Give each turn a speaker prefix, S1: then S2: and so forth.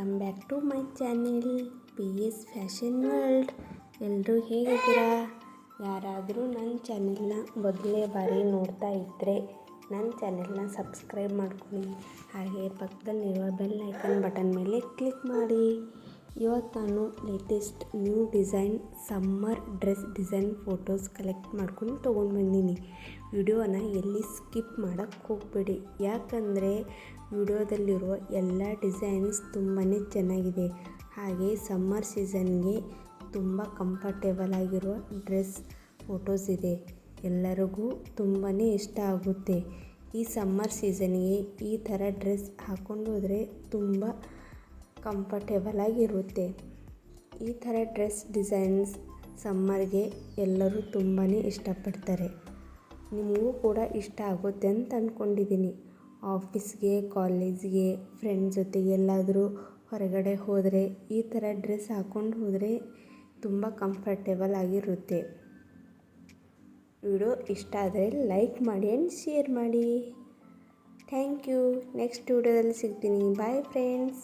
S1: Welcome back to my channel P S fashion world. ಎಲ್ಲರೂ ಹೇಗಿದ್ದೀರಾ? ಯಾರಾದರೂ ನನ್ನ ಚಾನೆಲ್ನ ಮೊದಲನೇ ಬಾರಿ ನೋಡ್ತಾ ಇದ್ದರೆ ನನ್ನ ಚಾನೆಲ್ನ ಸಬ್ಸ್ಕ್ರೈಬ್ ಮಾಡ್ಕೊಳ್ಳಿ. ಹಾಗೆ ಪಕ್ಕದಲ್ಲಿರುವ ಬೆಲ್ ಐಕನ್ ಬಟನ್ ಮೇಲೆ ಕ್ಲಿಕ್ ಮಾಡಿ. ಇವತ್ತು ನಾನು latest new design summer dress design photos collect ಮಾಡ್ಕೊಂಡು ತೊಗೊಂಡು ಬಂದೀನಿ. ವಿಡಿಯೋನ ಎಲ್ಲಿ ಸ್ಕಿಪ್ ಮಾಡೋಕ್ಕೆ ಹೋಗಬೇಡಿ, ಯಾಕಂದರೆ ವಿಡಿಯೋದಲ್ಲಿರುವ ಎಲ್ಲ ಡಿಸೈನ್ಸ್ ತುಂಬಾ ಚೆನ್ನಾಗಿದೆ. ಹಾಗೆ ಸಮ್ಮರ್ ಸೀಸನ್ಗೆ ತುಂಬ ಕಂಫರ್ಟೇಬಲ್ ಆಗಿರುವ ಡ್ರೆಸ್ ಫೋಟೋಸ್ ಇದೆ. ಎಲ್ಲರಿಗೂ ತುಂಬಾ ಇಷ್ಟ ಆಗುತ್ತೆ. ಈ ಸಮ್ಮರ್ ಸೀಸನ್ಗೆ ಈ ಥರ ಡ್ರೆಸ್ ಹಾಕ್ಕೊಂಡು ಹೋದರೆ ತುಂಬ ಕಂಫರ್ಟೇಬಲ್ ಆಗಿರುತ್ತೆ. ಈ ಥರ ಡ್ರೆಸ್ ಡಿಸೈನ್ಸ್ ಸಮ್ಮರ್ಗೆ ಎಲ್ಲರೂ ತುಂಬಾ ಇಷ್ಟಪಡ್ತಾರೆ. ನಿಮಗೂ ಕೂಡ ಇಷ್ಟ ಆಗುತ್ತೆ ಅಂತ ಅಂದ್ಕೊಂಡಿದ್ದೀನಿ. ಆಫೀಸ್ಗೆ, ಕಾಲೇಜ್ಗೆ, ಫ್ರೆಂಡ್ಸ್ ಜೊತೆಗೆ ಎಲ್ಲಾದರೂ ಹೊರಗಡೆ ಹೋದರೆ ಈ ಥರ ಡ್ರೆಸ್ ಹಾಕ್ಕೊಂಡು ಹೋದರೆ ತುಂಬ ಕಂಫರ್ಟೇಬಲ್ ಆಗಿರುತ್ತೆ. ವಿಡಿಯೋ ಇಷ್ಟ ಆದರೆ ಲೈಕ್ ಮಾಡಿ ಆ್ಯಂಡ್ ಶೇರ್ ಮಾಡಿ. Thank you. ನೆಕ್ಸ್ಟ್ ವಿಡಿಯೋದಲ್ಲಿ ಸಿಗ್ತೀನಿ. Bye friends.